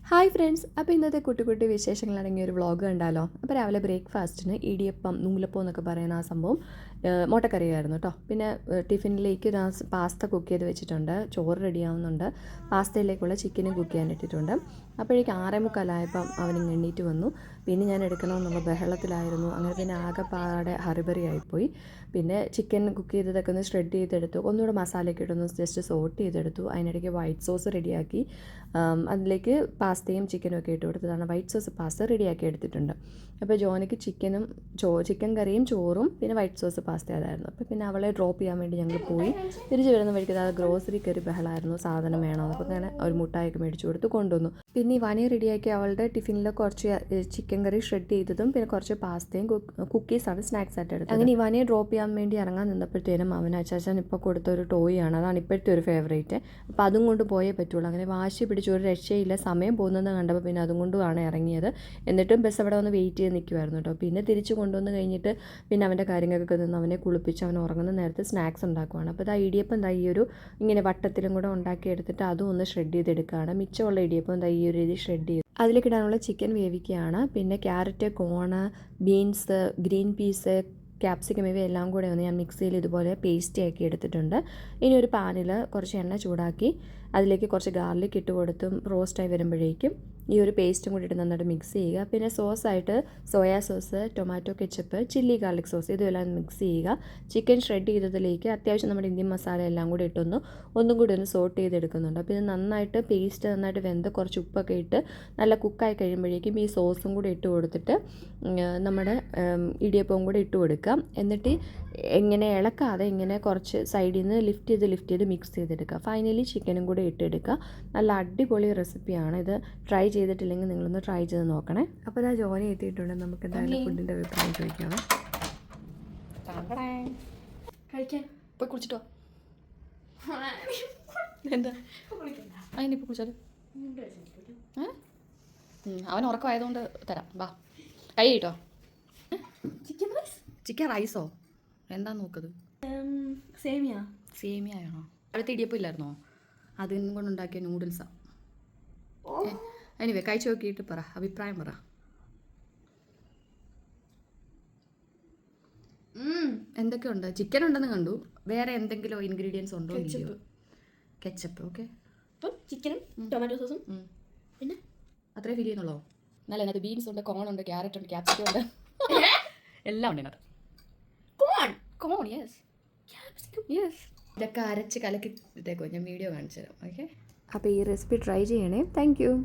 Hi friends, അപ്പോൾ ഇന്നത്തെ കുട്ടി കുട്ടി വിശേഷങ്ങളടങ്ങിയ ഒരു വ്ളോഗ് കണ്ടാലോ. അപ്പോൾ രാവിലെ ബ്രേക്ക്ഫാസ്റ്റിന് ഇടിയപ്പം, നൂലപ്പം എന്നൊക്കെ പറയുന്ന ആ സംഭവം മുട്ടക്കറിയായിരുന്നു കേട്ടോ. പിന്നെ ടിഫിനിലേക്ക് പാസ്ത കുക്ക് ചെയ്ത് വെച്ചിട്ടുണ്ട്, ചോറ് റെഡിയാവുന്നുണ്ട്, പാസ്തയിലേക്കുള്ള ചിക്കനും കുക്ക് ചെയ്യാൻ ഇട്ടിട്ടുണ്ട്. അപ്പോഴേക്ക് 6:45 അവനിങ്ങ് എണ്ണീറ്റ് വന്നു. പിന്നെ ഞാൻ എടുക്കണമെന്നുള്ള ബഹളത്തിലായിരുന്നു. അങ്ങനെ പിന്നെ ആകെപ്പാടെ ഹറിബറി ആയിപ്പോയി. പിന്നെ ചിക്കൻ കുക്ക് ചെയ്തതൊക്കെ ഒന്ന് ഷ്രെഡ് ചെയ്തെടുത്തു, ഒന്നുകൂടെ മസാലയൊക്കെ ഇട്ടൊന്ന് ജസ്റ്റ് സോട്ട് ചെയ്തെടുത്തു. അതിനിടയ്ക്ക് വൈറ്റ് സോസ് റെഡിയാക്കി, അതിലേക്ക് പാസ്തയും ചിക്കനും ഒക്കെ ഇട്ട് കൊടുത്തതാണ്. വൈറ്റ് സോസ് പാസ്ത റെഡിയാക്കി എടുത്തിട്ടുണ്ട്. അപ്പോൾ ജോനയ്ക്ക് ചിക്കൻ കറിയും ചോറും പിന്നെ വൈറ്റ് സോസ് പാസ്ത അതായിരുന്നു. അപ്പോൾ പിന്നെ അവളെ ഡ്രോപ്പ് ചെയ്യാൻ വേണ്ടി ഞങ്ങൾ പോയി. തിരിച്ച് വരുന്ന വഴിക്ക് അത് ഗ്രോസറി കയറി ബഹളമായിരുന്നു, സാധനം വേണം. അപ്പോൾ അങ്ങനെ ഒരു മുട്ടായൊക്കെ മേടിച്ചു കൊടുത്ത് കൊണ്ടുവന്നു. പിന്നെ ഇവാനി റെഡിയാക്കി അവളുടെ ടിഫിനിൽ കുറച്ച് ചിക്കൻ കറി ഷ്രെഡ് ചെയ്തതും പിന്നെ കുറച്ച് പാസ്തയും കുക്കീസാണ് സ്നാക്സ് ആയിട്ട് എടുത്തത്. അങ്ങനെ ഇവാനിയെ ഡ്രോപ്പ് ചെയ്യാൻ വേണ്ടി ഇറങ്ങാൻ നിന്നപ്പോഴത്തേനും അവൻ അച്ചാച്ചൻ ഇപ്പോൾ കൊടുത്ത ഒരു ടോയാണ്, അതാണ് ഇപ്പോഴത്തെ ഒരു ഫേവറേറ്റ്. അപ്പോൾ അതും കൊണ്ട് പോയേ പറ്റുള്ളൂ. അങ്ങനെ വാശി പിടിച്ച് ഒരു രക്ഷയില്ല. സമയം പോകുന്നത് കണ്ടപ്പോൾ പിന്നെ അതും കൊണ്ടുമാണ് ഇറങ്ങിയത്. എന്നിട്ടും ബസ് അവിടെ വന്ന് വെയിറ്റ് ചെയ്ത് നിൽക്കുമായിരുന്നു കേട്ടോ. പിന്നെ തിരിച്ച് കൊണ്ടുവന്ന് കഴിഞ്ഞിട്ട് പിന്നെ അവൻ്റെ കാര്യങ്ങൾക്കൊക്കെ നിന്ന് അവനെ കുളിപ്പിച്ച് അവൻ ഉറങ്ങുന്ന നേരത്ത് സ്നാക്സ് ഉണ്ടാക്കുവാണ്. അപ്പോൾ ഇതാ ഇടിയപ്പം ഈ ഒരു ഇങ്ങനെ വട്ടത്തിലും കൂടെ ഉണ്ടാക്കി എടുത്തിട്ട് അതും ഒന്ന് ഷ്രെഡ് ചെയ്തെടുക്കുകയാണ്. മിച്ചമുള്ള ഇടിയപ്പം ഈ ഒരു രീതി ഷ്രെഡ് ചെയ്ത് അതിലേക്ക് ഇടാനുള്ള ചിക്കൻ വേവിക്കുകയാണ്. പിന്നെ carrot, cone, beans, green peas, capsicum ഇവയെല്ലാം കൂടെ ഒന്ന് ഞാൻ മിക്സിയിൽ ഇതുപോലെ പേസ്റ്റ് ആക്കി എടുത്തിട്ടുണ്ട്. ഇനി ഒരു പാനിൽ കുറച്ച് എണ്ണ ചൂടാക്കി അതിലേക്ക് കുറച്ച് ഗാർലിക് ഇട്ട് കൊടുത്തും റോസ്റ്റായി വരുമ്പോഴേക്കും ഈ ഒരു പേസ്റ്റും കൂടി ഇട്ട് നന്നായിട്ട് മിക്സ് ചെയ്യുക. പിന്നെ സോസായിട്ട് soya sauce, tomato ketchup, chilli garlic sauce ഇതെല്ലാം മിക്സ് ചെയ്യുക. ചിക്കൻ ഷ്രെഡ് ചെയ്തതിലേക്ക് അത്യാവശ്യം നമ്മുടെ ഇന്ത്യൻ മസാല എല്ലാം കൂടി ഒന്നും കൂടി ഒന്ന് സോട്ട് ചെയ്തെടുക്കുന്നുണ്ട്. അപ്പോൾ ഇത് നന്നായിട്ട് പേസ്റ്റ് നന്നായിട്ട് വെന്ത് കുറച്ച് ഉപ്പൊക്കെ ഇട്ട് നല്ല കുക്കായി കഴിയുമ്പോഴേക്കും ഈ സോസും കൂടി ഇട്ട് കൊടുത്തിട്ട് നമ്മുടെ ഇടിയപ്പവും കൂടി ഇട്ട് കൊടുക്കുക. എന്നിട്ട് ഇങ്ങനെ ഇളക്കാതെ ഇങ്ങനെ കുറച്ച് സൈഡിൽ നിന്ന് ലിഫ്റ്റ് ചെയ്ത് മിക്സ് ചെയ്തെടുക്കുക. ഫൈനലി ചിക്കനും കൂടി ഇട്ടെടുക്കുക. നല്ല അടിപൊളി റെസിപ്പിയാണ്. ഇത് ട്രൈ ചെയ്തിട്ടില്ലെങ്കിൽ നിങ്ങളൊന്ന് ട്രൈ ചെയ്ത് നോക്കണേ. അപ്പോൾ ഇതാ ജോലി എത്തിയിട്ടുണ്ട്. നമുക്ക് എന്തായാലും ഫുഡിൻ്റെ അഭിപ്രായം ചോദിക്കാമേ. കഴിക്കാൻ പോയി കുളിച്ചിട്ടോ? എന്താ അതിനിപ്പോൾ കുളിച്ചാൽ അവൻ ഉറക്കമായതുകൊണ്ട് തരാം. വാ, കൈ കിട്ടോ. ചിക്കൻ റൈസോ എന്താ നോക്കത്? സേമിയാണോ? അടുത്ത ഇടിയപ്പം ഇല്ലായിരുന്നോ? അതിനും കൊണ്ട് ഉണ്ടാക്കിയ നൂഡിൽസാണ്. എനിവേ കഴിച്ച് നോക്കിയിട്ട് പറ, അഭിപ്രായം പറ. എന്തൊക്കെയുണ്ട്? ചിക്കൻ ഉണ്ടെന്ന് കണ്ടു. വേറെ എന്തെങ്കിലും ഇൻഗ്രീഡിയൻസ് ഉണ്ടോ? കെച്ചപ്പ്. ഓക്കെ, ചിക്കനും ടൊമാറ്റോ സോസും പിന്നെ അത്രേ ഫീൽ ചെയ്യുന്നുള്ളൂ. എന്നാലും അതിനകത്ത് ബീൻസ് ഉണ്ട്, കോൺ ഉണ്ട്, ക്യാരറ്റ് ഉണ്ട്, ക്യാപ്സിക്കം ഉണ്ട്, എല്ലാം ഉണ്ട് ഇതിനകത്ത്. കോൺ യെസ്. ഇതൊക്കെ അരച്ച് കലക്കി ഇട്ടേക്കോ, ഞാൻ വീഡിയോ കാണിച്ചു തരാം. ഓക്കെ, അപ്പോൾ ഈ റെസിപ്പി ട്രൈ ചെയ്യണേ. Thank you.